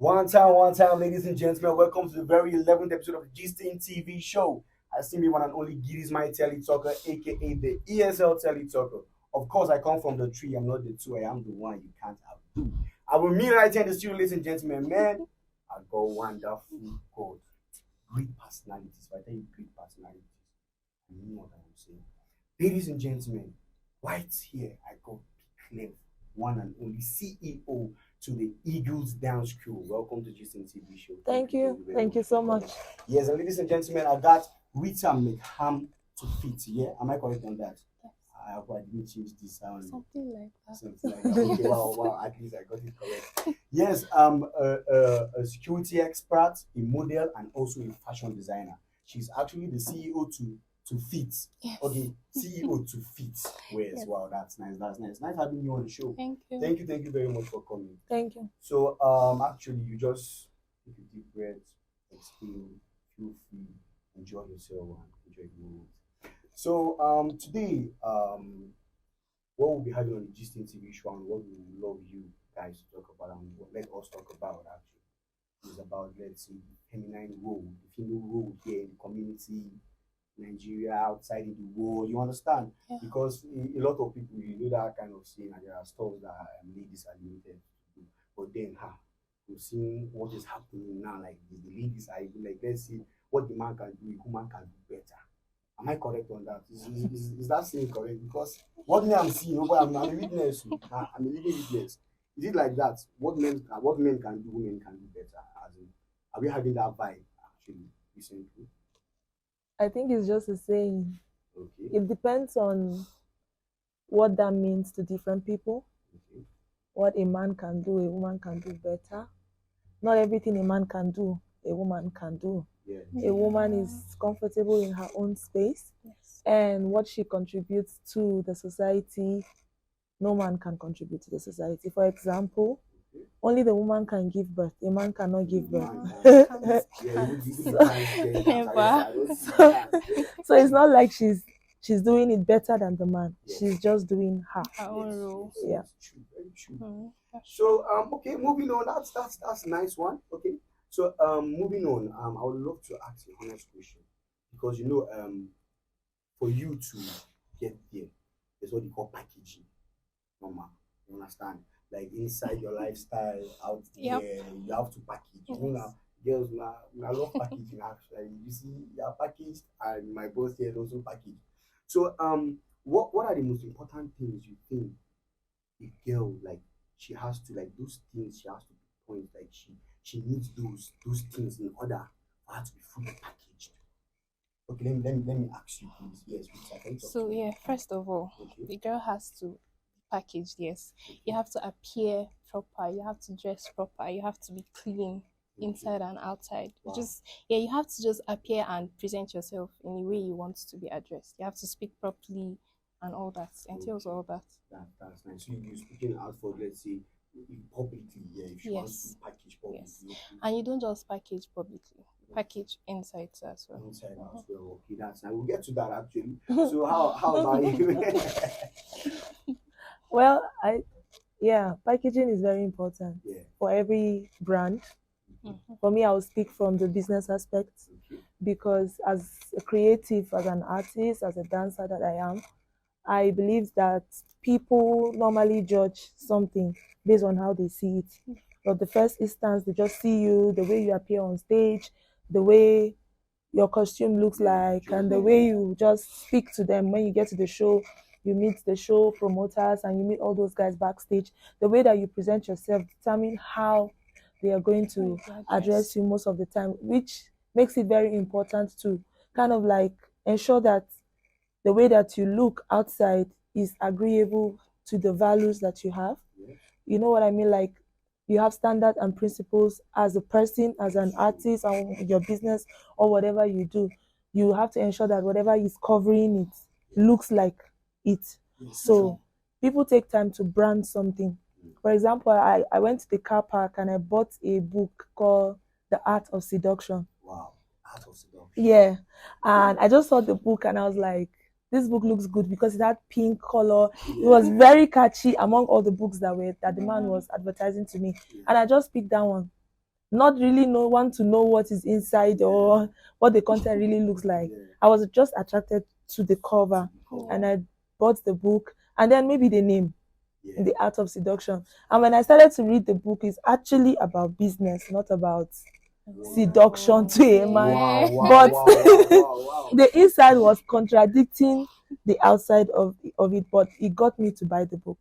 One time, ladies and gentlemen. Welcome to the very 11th episode of the G-Stain TV show. I see me one and only Giddiez, my Telly Talker, aka the ESL Telly Talker. Of course, I come from the tree. I'm not the two. I am the one you can't outdo. I will meet right here in the studio, ladies and gentlemen. Man, I got wonderful God. Great personalities. If I tell you great personalities, you know what I'm saying. Ladies and gentlemen, right here, I got Pclef, one and only CEO to the Eagles Down Crew. Welcome to G-Stain TV show. Thank you. Thank you so much. Yes, and ladies and gentlemen, I got Rita Tofit. Yeah, am I correct on that? Yes. I hope I didn't change the sound. Something like that. Something like that. Okay, wow, at least I got it correct. Yes, a security expert, a model, and also a fashion designer. She's actually the CEO to Fit. Yes. Okay, CEO to Fit. Yes. Wow, that's nice. Nice having you on the show. Thank you. Thank you very much for coming. Thank you. So actually you just take a deep breath, exhale, feel free, enjoy yourself and enjoy the moment. So today what we'll be having on the G-Stain TV show and what we would love you guys to talk about and what let us talk about actually is about, let's say, the feminine role, the female role here in the community, Nigeria, outside in the world. You understand? Yeah. Because a lot of people, you know, that kind of saying, and there are stuff that ladies are limited to do. But then, you've seen what is happening now. Like the ladies are able, like, let's see what the man can do, a woman can do better. Am I correct on that? Is that saying correct? Because what me I'm seeing, I'm a witness. I'm a living witness. Is it like that? What men can do, women can do better. As in, are we having that vibe actually recently? I think it's just a saying. Okay. It depends on what that means to different people. Okay. What a man can do, a woman can do better. Not everything a man can do, a woman can do. Yeah. A woman is comfortable in her own space. Yes. And what she contributes to the society, no man can contribute to the society. For example, only the woman can give birth. A man cannot give birth. So it's not like she's doing it better than the man. Yes. She's just doing her. Her own role. Yeah. True, very true. Mm-hmm. So okay, moving on. That's a nice one. Okay. So moving on. I would love to ask you a honest question because you know for you to get there, there's what you call packaging. Normal. You understand? Like inside your lifestyle, out Yep. there, you have to package. You know now, girls now, I love packaging actually. You see, you are packaged and my boss here is also packaged. So what are the most important things you think a girl, like, she has to, like, those things she has to point, like she needs those things in order for her to be fully packaged? Okay, let me ask you please. Yes, Rita, can you talk So to me? yeah, first of all, Okay. the girl has to package. Yes, you have to appear proper. You have to dress proper. You have to be clean inside and outside. Wow. You have to just appear and present yourself in a way you want to be addressed. You have to speak properly and all that. Entails all that. That's nice. So you're speaking out for, let's say, publicly, yeah, if you want Yes. to package publicly. Yes. And you don't just package publicly. Package inside as well. Inside out as well. Okay, that's nice. We'll get to that actually. So how about you? Well, packaging is very important Yeah. for every brand. Mm-hmm. For me, I will speak from the business aspect Okay. because as a creative, as an artist, as a dancer that I am, I believe that people normally judge something based on how they see it. But the first instance, they just see you, the way you appear on stage, the way your costume looks like, and the way you just speak to them when you get to the show. You meet the show promoters and you meet all those guys backstage. The way that you present yourself determine how they are going to address you most of the time, which makes it very important to kind of like ensure that the way that you look outside is agreeable to the values that you have. Yeah. You know what I mean? Like, you have standards and principles as a person, as an artist, or your business, or whatever you do. You have to ensure that whatever is covering it looks like it. Yes, So true. people take time to brand something. For example, I went to the car park and I bought a book called The Art of Seduction. Wow. Art of seduction. Yeah. And I just saw the book and I was like, this book looks good because it had pink color. It was very catchy among all the books that the man was advertising to me. And I just picked that one. not really want to know what is inside or what the content really looks like. I was just attracted to the cover, and I bought the book, and then maybe the name, The Art of Seduction. And when I started to read the book, it's actually about business, not about seduction to a man. But the inside was contradicting the outside of it, but it got me to buy the book,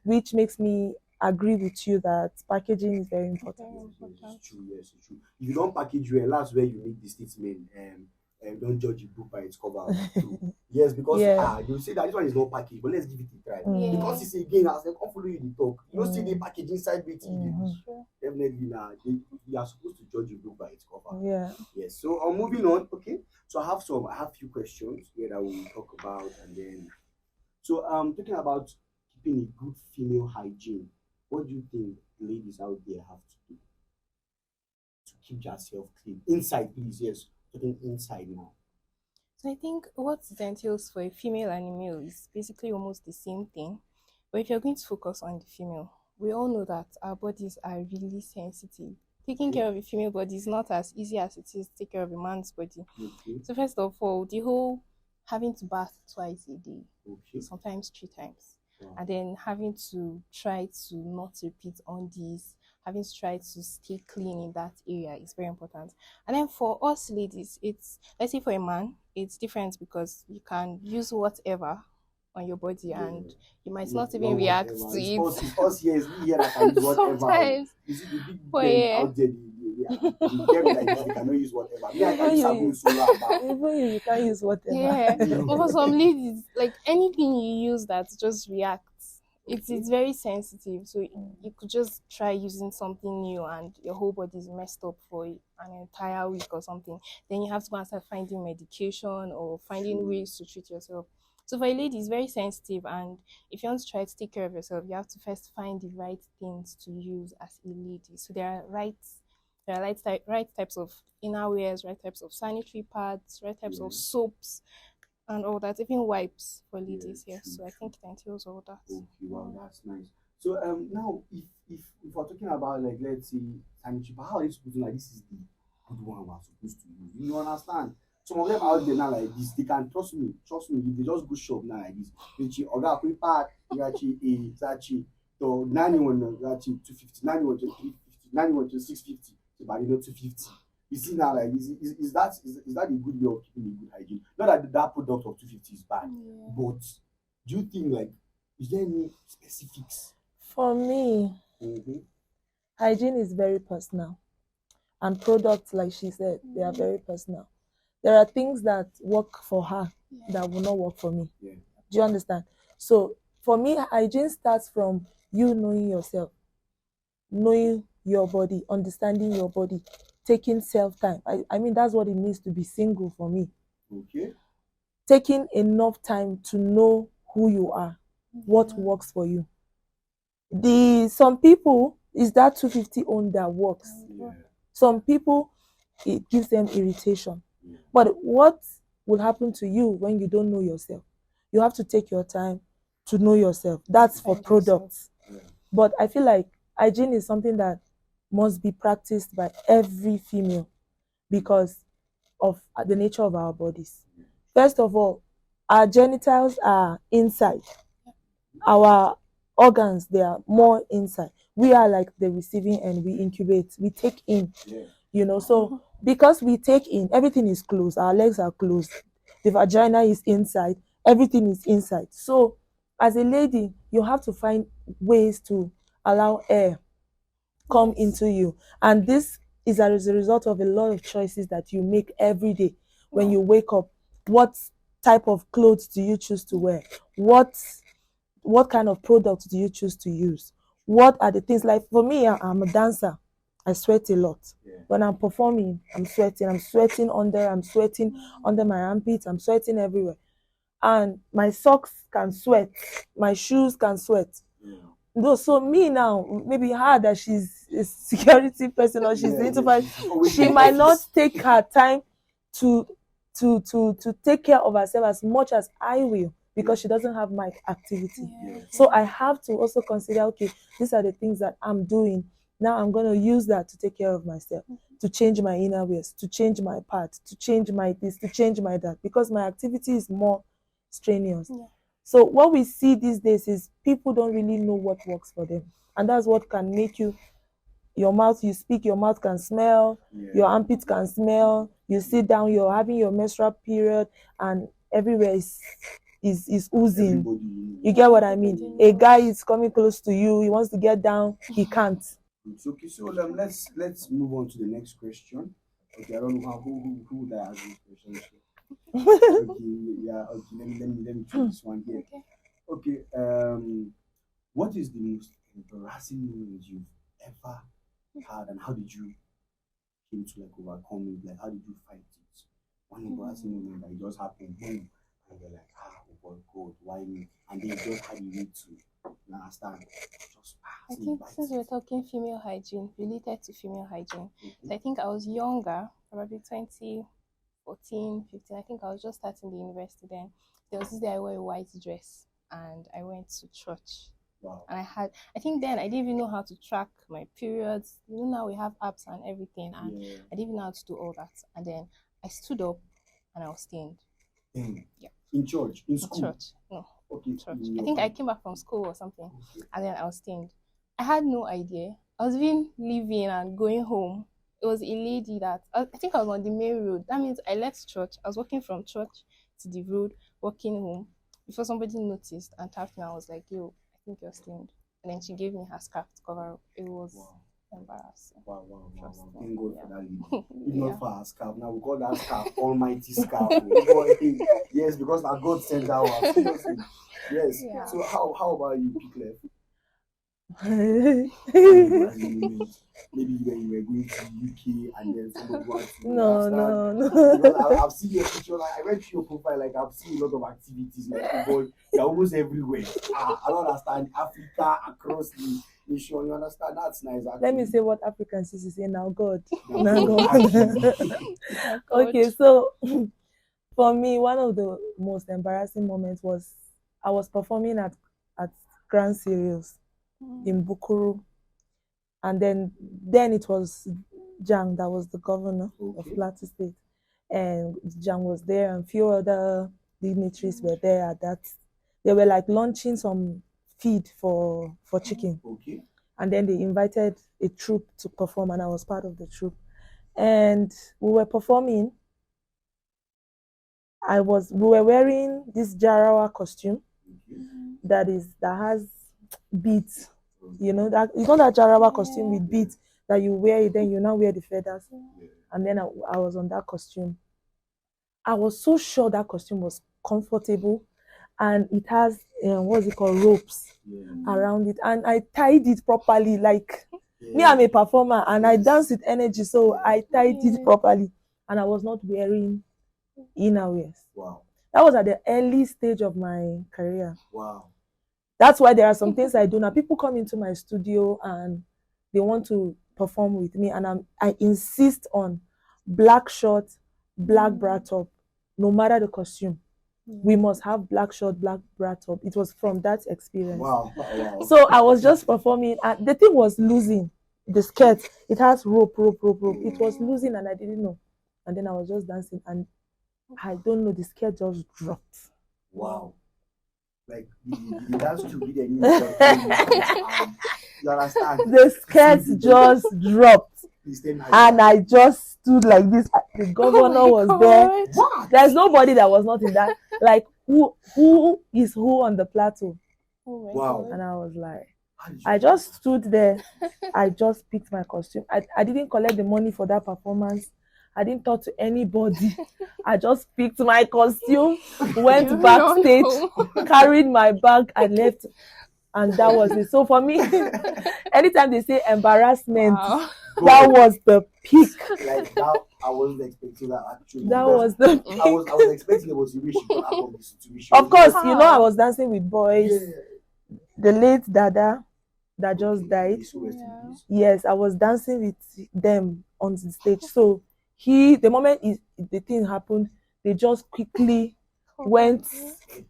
which makes me agree with you that packaging is very important. It's true, yes, it's true. If you don't package well, that's where you make the statement. Don't judge a book by its cover. Yes, because you say that this one is not packaged, but let's give it a try. Because it's again, as they come follow you the talk, you don't see the package inside with it. Definitely now, you are supposed to judge a book by its cover. Yes. So moving on. Okay. So I have a few questions here that we'll talk about, and then talking about keeping a good female hygiene. What do you think ladies out there have to do to keep yourself clean? Inside, please. Yes, talking inside now. So I think what it entails for a female and a male is basically almost the same thing. But if you're going to focus on the female, we all know that our bodies are really sensitive. Taking care of a female body is not as easy as it is to take care of a man's body. So first of all, the whole having to bath twice a day, sometimes 3 times. And then having to try to not repeat on these, having to try to stay clean in that area is very important. And then for us ladies, it's, let's say for a man, it's different because you can use whatever on your body and you might not even react to it. It's us here that can use whatever. Sometimes. You see the big men out there, they cannot use whatever. Me, I can use sabun, solar. Even you can't use whatever. Yeah. But for some ladies, like anything you use that just reacts, it's very sensitive. So you could just try using something new and your whole body is messed up for an entire week or something. Then you have to go and start finding medication or finding ways to treat yourself. So for a lady, it's very sensitive, and if you want to try to take care of yourself, you have to first find the right things to use as a lady. So there are right types of innerwears, right types of sanitary pads, right types of soaps, and all that, even wipes for ladies. So I think it entails all that. Okay, wow, that's nice. So now if we're talking about, like, let's say sanitary pad, how are you supposed to know, like, this is the good one we're supposed to use? You understand? Some of them out there now like this, they can trust me. If they just go shop now like this, they order a pack, it's actually to 91, actually 250, 91 to 350, 91 to 650, but you know 250. You see now, like, is that a good way of keeping a good hygiene? Not that that product of 250 is bad, but do you think, like, is there any specifics? For me, hygiene is very personal, and products, like she said, they are very personal. There are things that work for her that will not work for me. Do you understand? So for me, hygiene starts from you knowing yourself, knowing your body, understanding your body, taking self-time. I mean, that's what it means to be single for me. Taking enough time to know who you are, what works for you. Some people, is that 250 own that works. Some people, it gives them irritation. But what will happen to you when you don't know yourself? You have to take your time to know yourself. That's for products. But I feel like hygiene is something that must be practiced by every female because of the nature of our bodies. First of all, our genitals are inside. Our organs, they are more inside. We are like the receiving end. We incubate. We take in. So because we take in, everything is closed. Our legs are closed. The vagina is inside. Everything is inside. So as a lady, you have to find ways to allow air come into you. And this is as a result of a lot of choices that you make every day. When you wake up, what type of clothes do you choose to wear? What kind of products do you choose to use? What are the things, like for me, I'm a dancer. I sweat a lot. When I'm performing, I'm sweating. I'm sweating under my armpits. I'm sweating everywhere. And my socks can sweat. My shoes can sweat. So me now, maybe her that she's a security person or she's she might not take her time to take care of herself as much as I will, because she doesn't have my activity. So I have to also consider, okay, these are the things that I'm doing Now I'm going to use that to take care of myself, to change my inner ways, to change my part, to change my this, to change my that, because my activity is more strenuous. Yeah. So what we see these days is people don't really know what works for them. And that's what can make you, your mouth, you speak, your mouth can smell, your armpit can smell, you sit down, you're having your menstrual period, and everywhere is oozing. Everybody. You get what I mean? A guy is coming close to you, he wants to get down, he can't. It's okay. So let's move on to the next question. Okay, I don't know who would I ask this question. Okay, yeah. Okay, let me try this one here. Okay. What is the most embarrassing moment you've ever had, and how did you came to like overcome it? Like, how did you fight it? One embarrassing moment that just happened, boom, and you're like, oh God, why me? And then you just had a way to understand. Just I think since we're talking female hygiene, related to female hygiene, so I think I was younger, probably 2014, 15. I think I was just starting the university then. There was this day I wore a white dress and I went to church. Wow. And I think then I didn't even know how to track my periods. You know, now we have apps and everything, and I didn't even know how to do all that. And then I stood up and I was stained. Yeah. In church? In school? Church. No. Okay. Church. I think I came back from school or something, and then I was stained. I had no idea. I was even leaving and going home. It was a lady that, I think I was on the main road. That means I left church. I was walking from church to the road, walking home, before somebody noticed and tapped me. I was like, yo, I think you're stained. And then she gave me her scarf to cover up. It was embarrassing. Wow. Thank God for that lady. If not for her scarf, now we call that scarf Almighty Scarf. Yes, because now God sent that one. Seriously. Yes. Yeah. So how about you, Pclef? Maybe when you were going to UK and then somebody wants to no. Because I've seen your picture, like I went to your profile, like I've seen a lot of activities, like football, you're almost everywhere. I don't understand Africa across the nation, you understand? That's nice. Actually. Let me say what Africans used to say now, God. Okay, so for me, one of the most embarrassing moments was I was performing at Grand Cereals in Bukuru, and then it was Jang that was the governor of Plateau State, and Jang was there and few other dignitaries were there at that. They were like launching some feed for chicken, and then they invited a troupe to perform, and I was part of the troupe, and we were performing. We were wearing this Jarawa costume that has beads. You know, that it's not that Jarawa costume with beads that you wear it, then you now wear the feathers. And then I was on that costume. I was so sure that costume was comfortable, and it has what's it called, ropes around it, and I tied it properly. Like me, I'm a performer and I dance with energy, so I tied it properly, and I was not wearing inner wears. Wow. That was at the early stage of my career. Wow. That's why there are some things I do now. People come into my studio and they want to perform with me, and I insist on black short, black bra top, no matter the costume. We must have black short, black bra top. It was from that experience. Wow. So I was just performing, and the thing was losing. The skirt, it has rope. It was losing, and I didn't know. And then I was just dancing, and I don't know, the skirt just dropped. Wow. Like the dance to be the new you understand? The skirt just dropped, and I just stood like this. The governor was there. What? There's nobody that was not in that. Like who is who on the plateau? Wow. And I was like, I just stood there. I just picked my costume. I didn't collect the money for that performance. I didn't talk to anybody. I just picked my costume, went backstage, carried my bag, and left. And that was it. So for me, anytime they say embarrassment, that was the peak. Like that, I wasn't expecting that actually. That was the peak. I was expecting there was a way she got out of the situation. Of course, you know, I was dancing with boys. The late Dada that just died. Yes, I was dancing with them on the stage. So the moment the thing happened, they just quickly went.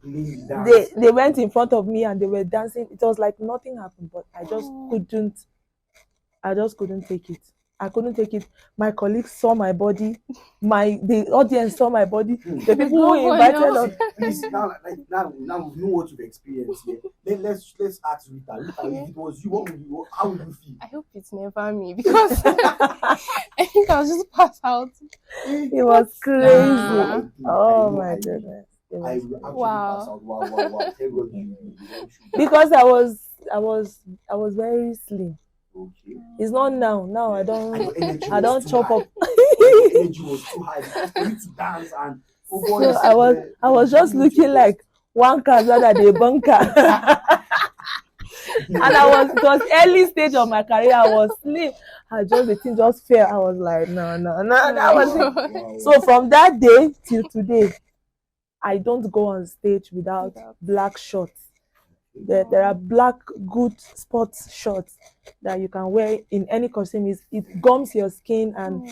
They went in front of me and they were dancing. It was like nothing happened, but I just couldn't. I just couldn't take it. I couldn't take it. My colleagues saw my body. The audience saw my body. The people who Go on invited now. us. Please, now we know what you've experienced here. Let's ask Rita. Rita, if it was you, how would you feel? I hope it's never me because I think I'll just pass out. It was crazy. Nah. Oh my goodness. It I was will actually Wow. pass out. Wow. Thank God you went through that. because I was very slim. Okay. It's not now. Now I And don't your energy I was don't too chop high. up. Your energy was too high because for you to dance and So I was just looking like one car rather than a bunker. And it was early stage of my career. I was slim. The thing just fell. I was like, no. That was it. So from that day till today, I don't go on stage without black shorts. There are black good sports shorts that you can wear in any costume. It gums your skin and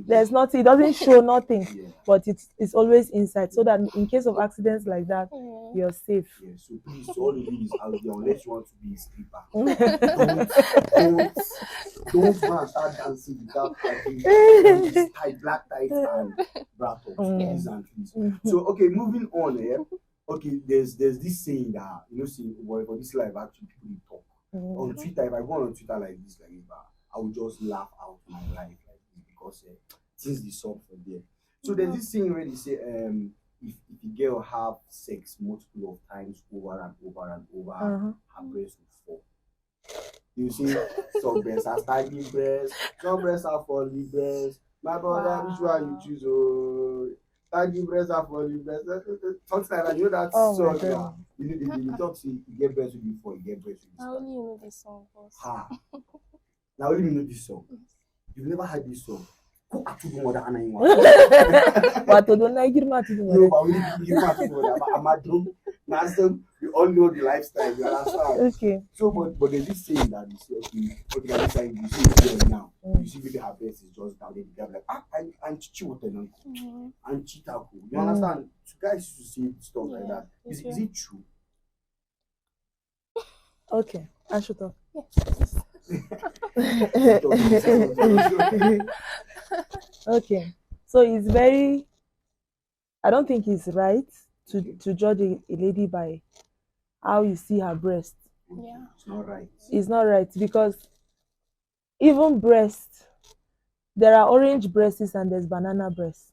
there's nothing. It doesn't show nothing, but it's always inside, so that in case of accidents like that, you're safe. Yeah, so please, to all the ladies out there, unless you want to be a stripper, don't go and start dancing without having this tight, black tights and bra tops, please and please. So okay, moving on here. Okay, there's this saying that see, well, for this live actually people talk on Twitter. If I go on Twitter like this, I will just laugh out my life like this because things they solve from there. So there's this saying where they say if the girl have sex multiple of times over and over and over, her breast will fall. You see, some breasts are staggy breasts, some breasts are falling breasts. My brother, which one you choose? Oh, staggy breasts are falling breasts. Something like that. You know that song. Yeah. You talk to you get breasts with you before you get breasts with you. I only know this song. Ha. Now only know this song. You've never heard this song. No, but we didn't give we all know the lifestyle, you understand? Okay. So, but there's this saying that you see, okay, you see it now. You see maybe her breast is just down there, the like, I'm chichi what and chitaku. You understand? So guys used to see stuff like that. Is it true? Okay, I should talk. Okay, so it's very, I don't think it's right to judge a lady by how you see her breast. Yeah, it's not right. It's not right because even breast, there are orange breasts and there's banana breasts.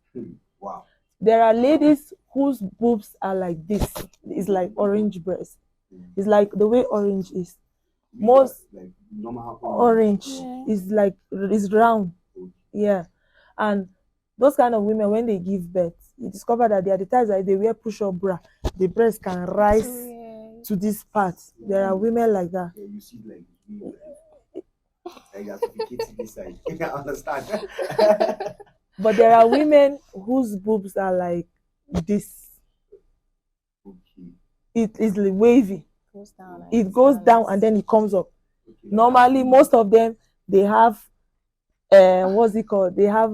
Wow. There are ladies whose boobs are like this. It's like orange breast. It's like the way orange is. Most like normal orange is like is round. Yeah. And those kind of women, when they give birth, you discover that they are the types that they wear push-up bra, the breast can rise to this part. There are women like that. Yeah, you see like you have to be this side. You can understand. But there are women whose boobs are like this. Okay. It is like wavy. It goes down and then it comes up. Okay. Normally, most of them, they have what's it called? They have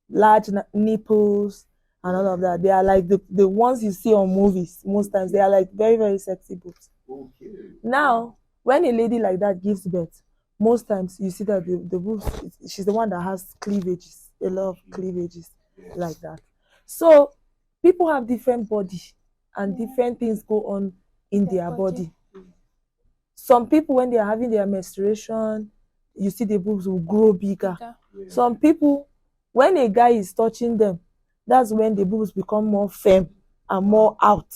large nipples and all of that. They are like the ones you see on movies. Most times they are like very, very sexy boobs. Okay. Now, when a lady like that gives birth, most times you see that the boobs, she's the one that has cleavages, a lot of cleavages like that. So people have different body and different things go on in their body. Some people, when they are having their menstruation, you see the boobs will grow bigger. Some people, when a guy is touching them, that's when the boobs become more firm and more out.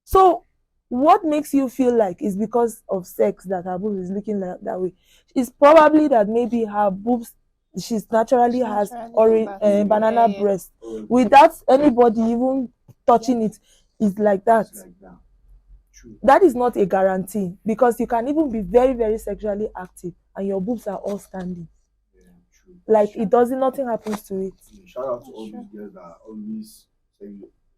So what makes you feel like it's because of sex that her boobs is looking like that way? It's probably that maybe her boobs, she naturally has orange banana breast. Without anybody even touching it, it's like that. That is not a guarantee because you can even be very, very sexually active and your boobs are all standing. Like it doesn't, nothing happens to it. Shout out to all these girls that are always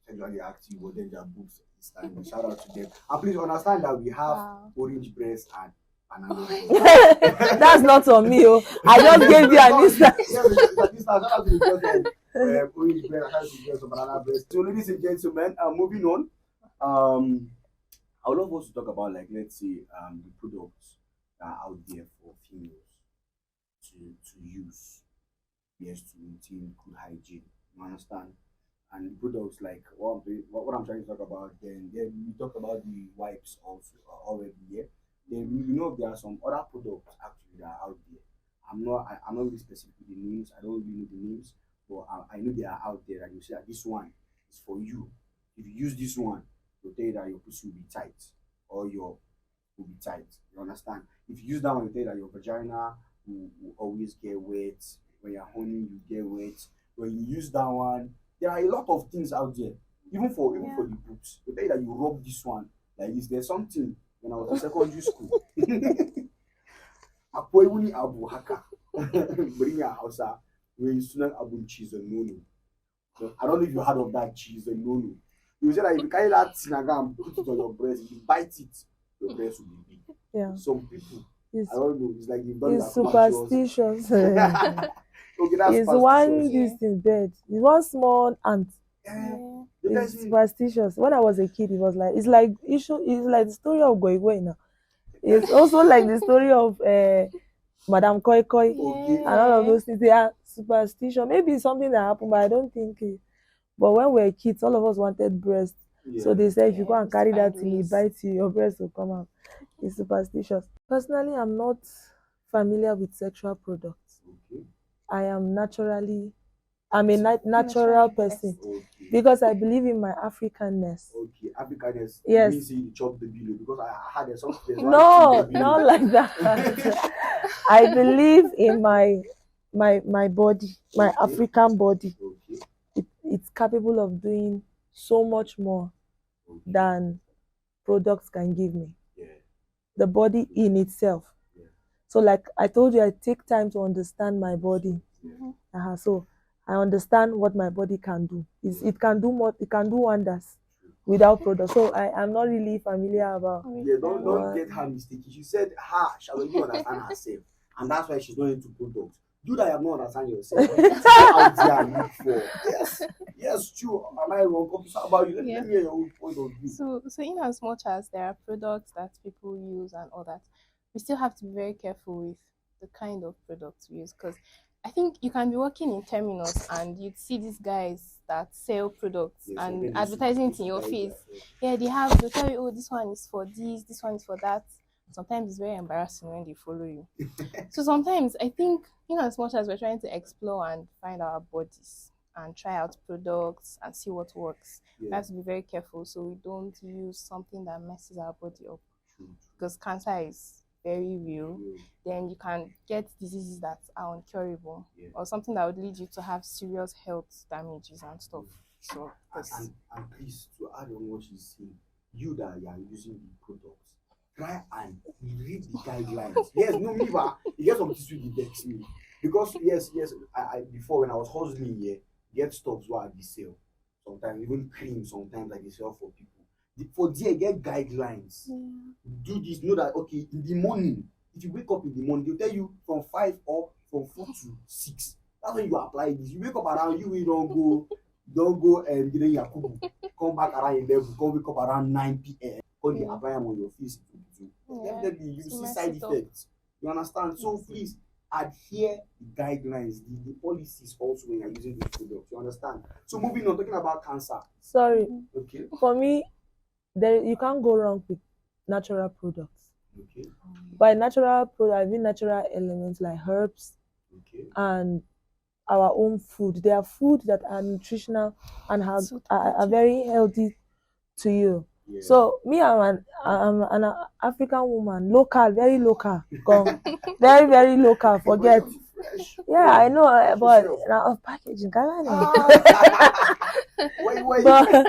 sexually active, but then their boobs is standing. Shout out to them. And please understand that we have orange breasts and banana. That's not on me. Oh, I just gave you an instance. Shout out to the girls orange breast and banana breast. So, ladies and gentlemen, moving on. I would love us to talk about, like, let's say, the products that are out there for females to use. Yes, to maintain good hygiene. You understand? And products like what I'm trying to talk about, then we talked about the wipes also already. Yeah. Then we know there are some other products actually that are out there. I'm not really specific with the names. I don't really know the names, but I know they are out there. And you say that this one is for you. If you use this one, they'll tell you that your pussy will be tight or your will be tight. You understand? If you use that one, you tell you that your vagina will always get wet. When you're horny, you get wet. When you use that one, there are a lot of things out there. Even for the boobs. They tell you that you rub this one. Like is there something when I was in secondary school? Apoiwuni abu haka. Bring your house out. When you student abu cheese and nono. So I don't know if you heard of that cheese and nono. You say that if you carry that sinaga and put it on your breast, if you bite it, your breast will be big. Yeah. Some people, It's, I don't know, it's like you've done it's that superstitious. Okay, that's It's superstitious. one this in bed. It's one small ant. The It's person, superstitious. When I was a kid, it was like it's like the story of Goigoi now. It's also like the story of Madame Koi Koi okay, and all of those things. They are superstition. Maybe it's something that happened, but I don't think it. But when we were kids, all of us wanted breast. yeah. So they said if you go Yeah, and carry that find thing, it ways. bites you, your breast will come out. It's superstitious. Personally, I'm not familiar with sexual products. Okay, I'm a natural Naturally person okay, because I believe in my Africanness. okay. Africaners, Yes. you say you chop the below because I had some place. No, not like that. I believe in my body, my Okay. African body. Okay, It's capable of doing so much more okay. than products can give me. Yeah, The body in itself. yeah, So like I told you, I take time to understand my body. yeah. So I understand what my body can do. It can do more. It can do wonders without products. So I am not really familiar about. Yeah, don't What? get her mistaken. She said she already understand herself, and that's why she's not into products. You that have not understand yourself, go out there and look for. Yes, true. Am I wrong? Come talk about you. Let Yeah. me hear your own point of view. So in as much as there are products that people use and all that, we still have to be very careful with the kind of products we use, because I think you can be working in terminals and you'd see these guys that sell products Yes, and then they advertising it in your supervise face. that, Yeah, they'll tell you, oh, this one is for this one is for that. Sometimes it's very embarrassing when they follow you. So sometimes I think, in as much as we're trying to explore and find our bodies and try out products and see what works, we Yeah, have to be very careful so we don't use something that messes our body up, true. because cancer is very real. Yeah, Then you can get diseases that are incurable, yeah. or something that would lead you to have serious health damages and stuff. So And please, to add on what she's saying, you that you are using the products, try and read the guidelines. Yes, no, me, but you get some tissue that vex me. Because yes, I before when I was hustling here, get stuffs where they sell. Sometimes even cream, sometimes like they sell for people. For there, get guidelines. Do this, know that okay, in the morning, if you wake up in the morning, they'll tell you from 5 or from 4 to 6. That's when you apply this. You wake up around you don't go and get Yakubu. Come back around 11, come wake up around 9 p.m. Come they apply them on your face. Definitely you see side effects. You understand? So please adhere the guidelines, the policies also when you're using these products. You understand? So moving on, talking about cancer. Sorry, Okay. for me, you can't go wrong with natural products. Okay. By natural product, I mean natural elements like herbs Okay. and our own food. They are food that are nutritional and So are very healthy to you. Yeah. So me, I'm an African woman, local, very local, come, very very local. Forget. Fresh. Yeah, I know, but yourself. now of packaging, can Wait. but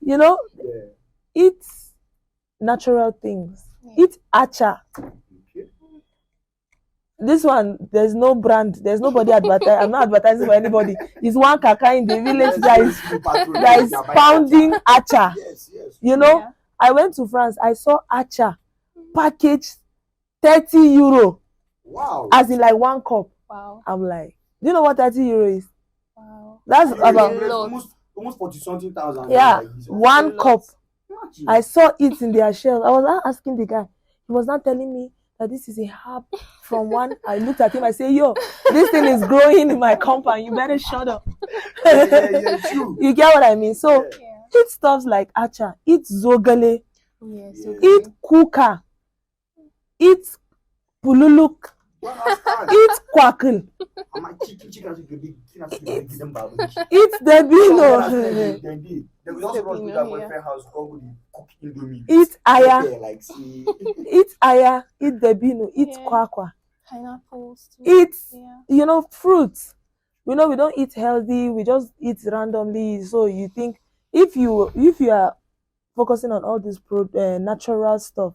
you know, Yeah. eat natural things. Eat acha. Okay. This one, there's no brand, there's nobody advertising. I'm not advertising for anybody. It's one kaka in the village that is pounding acha. Yes. You know, Yeah. I went to France. I saw acha package 30 euro, Wow. as in like one cup. Wow. I'm like, do you know what 30 euro is? Wow. That's Yeah, about a lot. almost 40 something thousand. yeah, Like this. one lot. cup. Imagine. I saw it in their shelves. I was asking the guy. He was not telling me that this is a herb from one. I looked at him, I say, yo, this thing is growing in my compound. You better shut up. Yeah, true. You get what I mean? So Yeah. eat stuff like acha, eat zogale, Yeah. Yeah. So eat kuka, eat pululuk, eat kwakil, eat debino, They will also run to that boyfriend house, go with the cook indomie. eat aya, Like, see. eat aya, eat debino, eat Yeah. kwakwa, pineapples too. eat, Yeah. fruits. We know we don't eat healthy, we just eat randomly. So you think if you are focusing on all this natural stuff,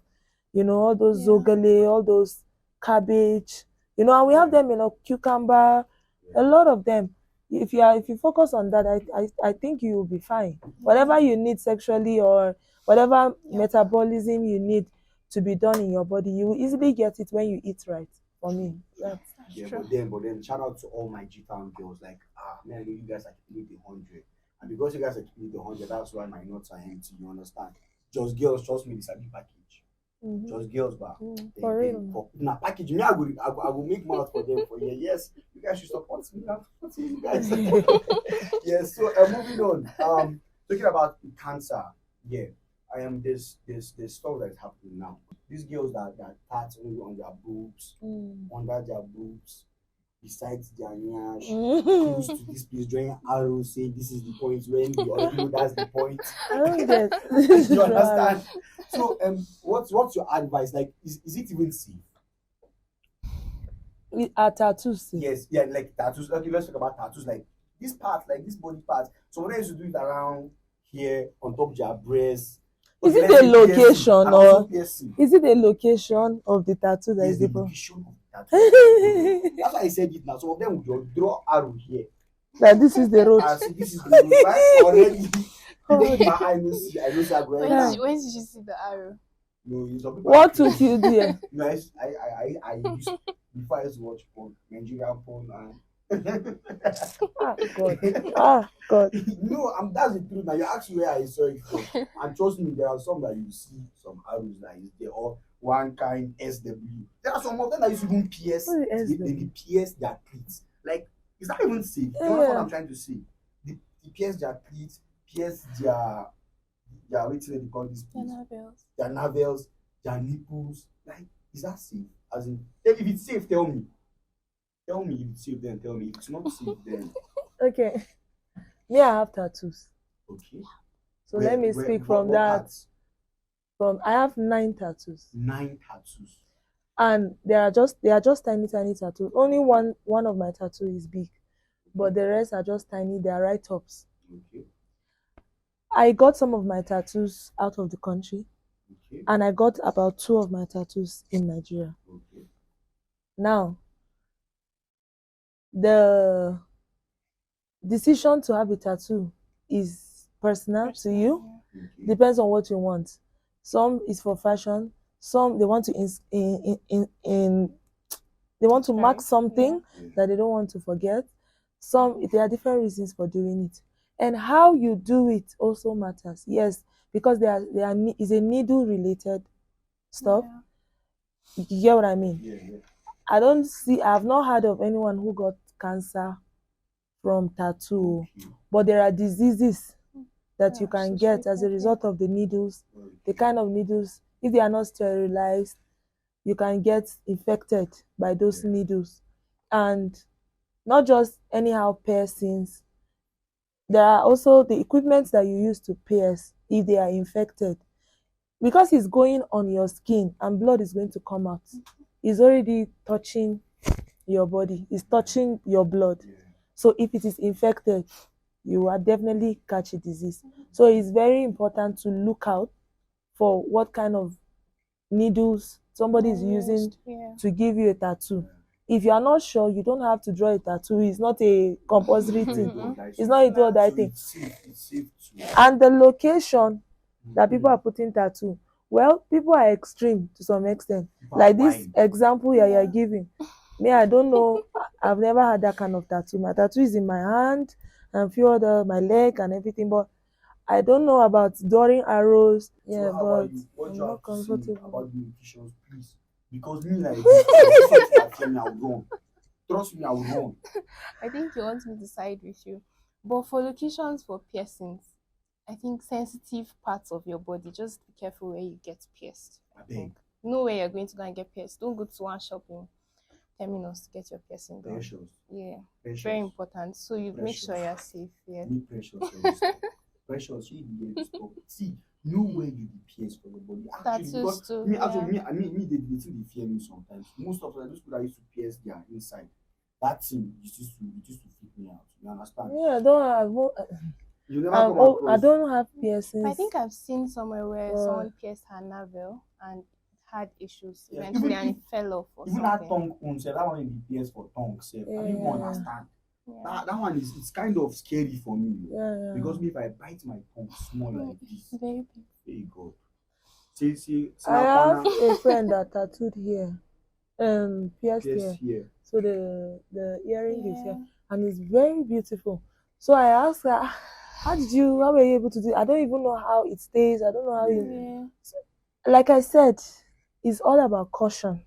all those zogale, all those cabbage, and we have them, cucumber, a lot of them. If you focus on that, I think you will be fine. Whatever you need sexually or whatever metabolism you need to be done in your body, you will easily get it when you eat right. For me, that's true. But then shout out to all my G-Town girls. Like, man, you guys are keeping it 100. And because you guys are keeping it 100, that's why my notes are empty. You understand? Just girls, trust me, this is a big package. Just girls, but for real. Now package me, I will make mouth for them for you. Yes, you guys should support me. I'm supporting you guys. Yes. So moving on. Talking about cancer. Yeah, I am this stuff that is happening now. These girls that tat only on their boobs, under their boobs, besides their nyash, close to this place, drawing arrows, saying this is the point when you already know that's the point. I don't get. You understand? So what's your advice? Like, is it even safe? Are tattoos safe? Yes, yeah, like tattoos. Okay, let's talk about tattoos. Like this part, like this body part. So when I used to do it around here on top of your breast. Is it a location or is it a location of the tattoo that is the location of the tattoo? That's why I said it now. Some of them will draw arrow here. Like this is the road. See, this is the road. Right? Already. I know see. When did you see the arrow? No, what took you there? No, I used before I used to watch porn, Nigerian porn, and God. No, that's the truth. Now you ask me where I saw it from, and trust me, there are some that you see some arrows that is there, or one kind SW. There are some of them that used to even pierce. They pierce their cleats. Like, is that even safe? You know what I'm trying to say? They pierce their cleats, pierce their what do they call this? Their navels, their nipples. Like, is that safe? As in, if it's safe, tell me. Tell me if it's safe, then tell me. If it's not safe, then. Okay. Me, I have tattoos. Okay. So let me speak from that. I have 9 tattoos. 9 tattoos. And they are just tiny tattoos. Only one of my tattoo is big, but the rest are just tiny. They are write-ups. Okay. I got some of my tattoos out of the country, okay, and I got about 2 of my tattoos in Nigeria. Okay. Now, the decision to have a tattoo is personal to you. Okay. Depends on what you want. Some is for fashion. Some they want to they want to mark something that they don't want to forget. Some there are different reasons for doing it. And how you do it also matters. Yes, because is a needle related stuff. You get what I mean? Yeah. I have not heard of anyone who got cancer from tattoo, but there are diseases that you can get as a result of the needles, the kind of needles. If they are not sterilized, you can get infected by those needles. And not just anyhow piercings. There are also the equipment that you use to pierce if they are infected. Because it's going on your skin and blood is going to come out. It's already touching your body. It's touching your blood. So if it is infected, you will definitely catch a disease. So it's very important to look out for what kind of needles somebody is using to give you a tattoo. If you are not sure, you don't have to draw a tattoo. It's not a compulsory thing. It's not a do or die thing. And the location that people are putting tattoo, well, people are extreme to some extent. Like this example you're giving. Me, I don't know. I've never had that kind of tattoo. My tattoo is in my hand and few other my leg and everything, but I don't know about drawing arrows. So yeah, how but about you? What I'm you not have to say comfortable. about the locations, please Because me like this, if something that fear me, I'll run. Trust me, I'll run. I think you want me to side with you. But for locations for piercings, I think sensitive parts of your body, just be careful where you get pierced. I beg. Know where you're going to go and get pierced. Don't go to one shop in terminus to get your piercing done. Precious. Yeah, Precious. very important. So you make Precious. sure you're safe. Yeah. Me precious. Precious. You need to stop. See, know where you be pierced for your body. Actually, Tattoos because too. me, Yeah. actually, me, they fear me sometimes. Most of those people that used to pierce their inside, that thing used to freak me out. You understand? Yeah, I don't have. You never come across. I don't have piercings. I think I've seen somewhere where someone pierced her navel and had issues Yeah, eventually and it fell off or even something. that tongue on self, that one is the pierce for tongue self. I don't even understand. Yeah. That one is it's kind of scary for me. Yeah. Because me, if I bite my tongue small like this, Very big. hey God. See, I have a friend that tattooed here, pierced pierce here. here. So the earring is here, and it's very beautiful. So I asked her, how were you able to do it? I don't even know how it stays. I don't know how you. Like I said, it's all about caution.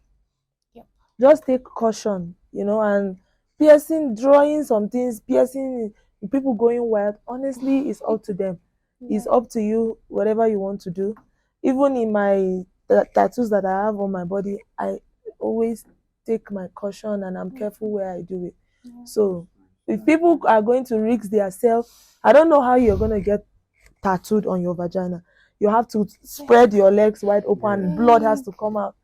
Yep. Just take caution, and piercing, drawing some things, piercing, people going wild. Honestly, it's up to them. Yeah. It's up to you, whatever you want to do. Even in my tattoos that I have on my body, I always take my caution and I'm careful where I do it. Yeah. So if people are going to risk themselves, I don't know how you're going to get tattooed on your vagina. You have to spread your legs wide open and blood has to come out.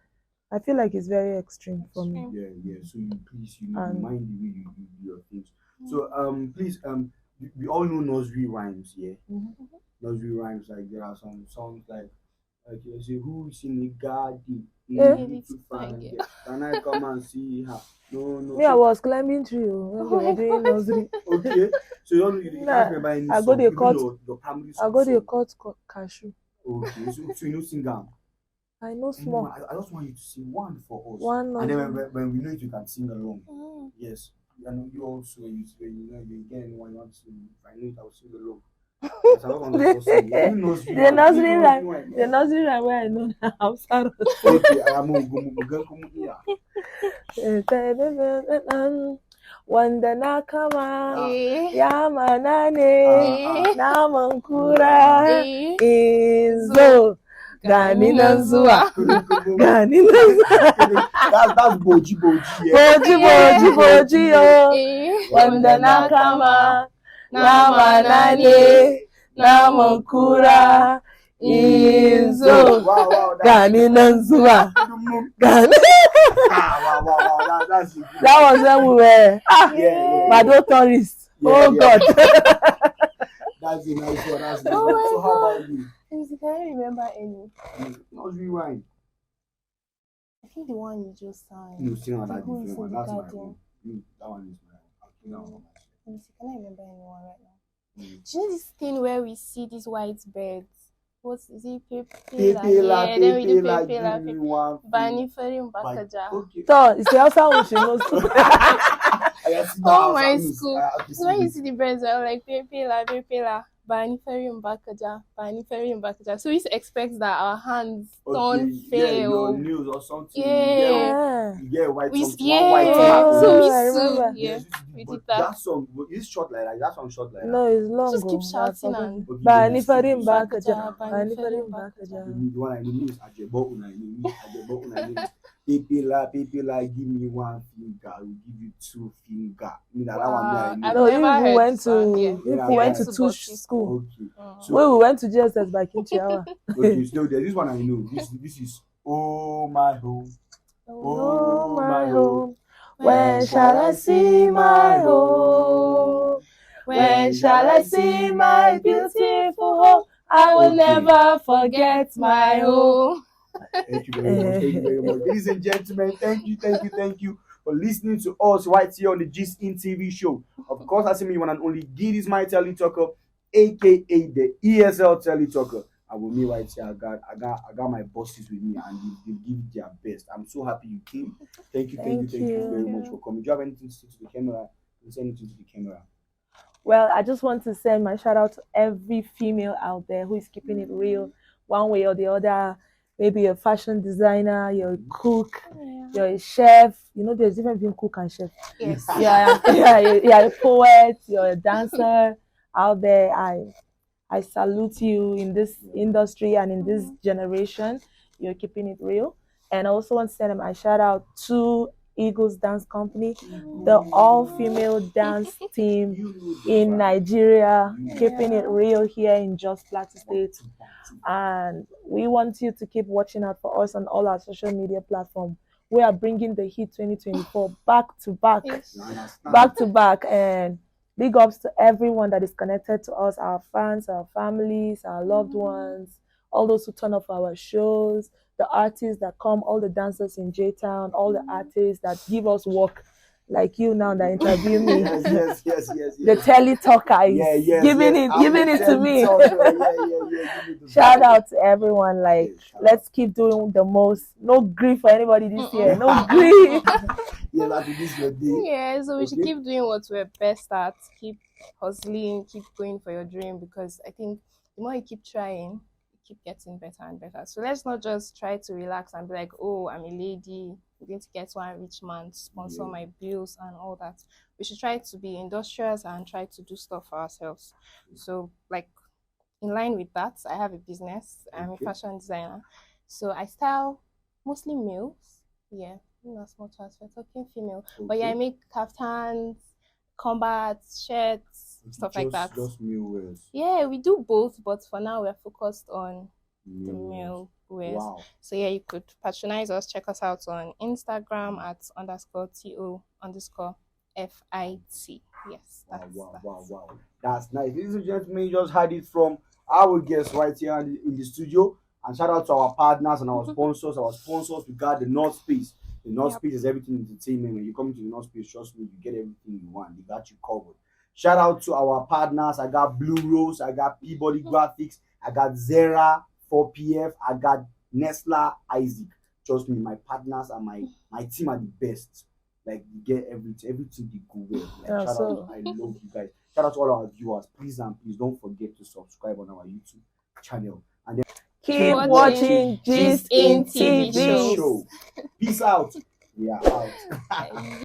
I feel like it's very extreme for me. Yeah. So please, mind the way you do your things. So please, we all know nursery rhymes, yeah. Mm-hmm. Nursery rhymes, like there are some songs like you say, who's in the garden? Can I come and see her? No. Me, I was climbing tree when they were doing nursery. Okay. So you can't remember any song. Your primary school. I got a cut cashew. Okay. So you know sing them. I know small. I just want you to sing one for us. One. And then when we know it, you can sing along. Yes. And you also, you get anyone you want to sing. If I know it, I will sing along. The nursery rhyme where I know now. I'm sorry. Okay, I am going Wanda nakama yamanane namankura inzo gani nanzuwa. That's boji. Boji yo. Wanda nakama namanane namankura inzo gani nanzuwa. That was when we were Mado tourists. God. That's a nice one. So how about you? Can I remember any? Nursery rhyme. I think the one you just sang. No, sing on that different one. That's my own. That one is my own. Let me see. Can I remember anyone right now? Do you know this thing where we see these white birds? What is it? Pepela. Then we do Pepela. Bani Ferim Bakaja. So it's the outside one she knows. Oh, my school. So when you see the birds, I'm like Pepela. Bani Ferim Bakaja. So we expect that our hands don't fail. Your nails or something. Yeah. White. So we did that. That song is short like that. That song short like that. No, it's long. Just keep shouting and Bani Ferim Bakaja. The one I know is Ajebo Unai. Pepela, give me one finger, I will give you two finger. No, we went to Tush school. Okay. So we went to JSS by Kinchiawa. Okay, so there's this one I know. This is Oh my home. Oh my home. When shall I see my home? When shall I see my beautiful home? I will never forget my home. Thank you very much. Ladies and gentlemen, thank you for listening to us right here on the Gist In TV show. Of course, I see me one and only Giddiez, my Telly Talker, aka the ESL Telly Talker. And with me right here, I got my bosses with me and they give their best. I'm so happy you came. Thank you very much for coming. Do you have anything to say to the camera? Say anything to the camera. Well, I just want to send my shout out to every female out there who is keeping it real one way or the other. maybe a fashion designer, you're a cook, Yeah. you're a chef. You know, there's difference between cook and chef. Yes. You're a poet, you're a dancer out there. I salute you in this industry and in this generation. You're keeping it real. And I also want to send my shout out to Eagles Dance Company, the all-female dance team in Nigeria, keeping it real here in Jos Plateau State. And we want you to keep watching out for us on all our social media platforms. We are bringing the Heat 2024 back to back, Yes. back to back. And big ups to everyone that is connected to us, our fans, our families, our loved ones, all those who turn up our shows, the artists that come, all the dancers in J-Town, all the artists that give us work, like you now that interview me. Yes. The telly talker is giving it to me. Shout out to everyone. Like, let's keep doing the most. No grief for anybody this year. No grief. Yeah, so we should keep doing what we're best at. Keep hustling, keep going for your dream, because I think the more you keep trying, you keep getting better and better. So let's not just try to relax and be like, oh, I'm a lady, I'm going to get one rich man to sponsor my bills and all that. We should try to be industrious and try to do stuff for ourselves. So, like, in line with that, I have a business. I'm a fashion designer. So I style mostly males. Yeah, not as much as we're talking female. But yeah, I make kaftans, combats, shirts, stuff like that. Just male wears. Yeah, we do both, but for now we're focused on the male wears. Wow. So yeah, you could patronize us. Check us out on Instagram at _TO_FIT. Yes, Wow. That's nice. Ladies and gentlemen, you just heard it from our guests right here in the studio. And shout out to our partners and our sponsors. Our sponsors, we got the North Space. The North Space is everything entertainment. When you come into the North Space, trust me, you get everything you want. They got you covered. Shout out to our partners. I got Blue Rose, I got Pbuddy Graphics, I got Zera, 4PF, I got Nesla, Isaac. Trust me, my partners and my team are the best. Like, you get everything they go well. Like, shout out, I love you guys. Shout out to all our viewers. Please don't forget to subscribe on our YouTube channel. And then keep watching Gist in TV show. Peace out. We are out.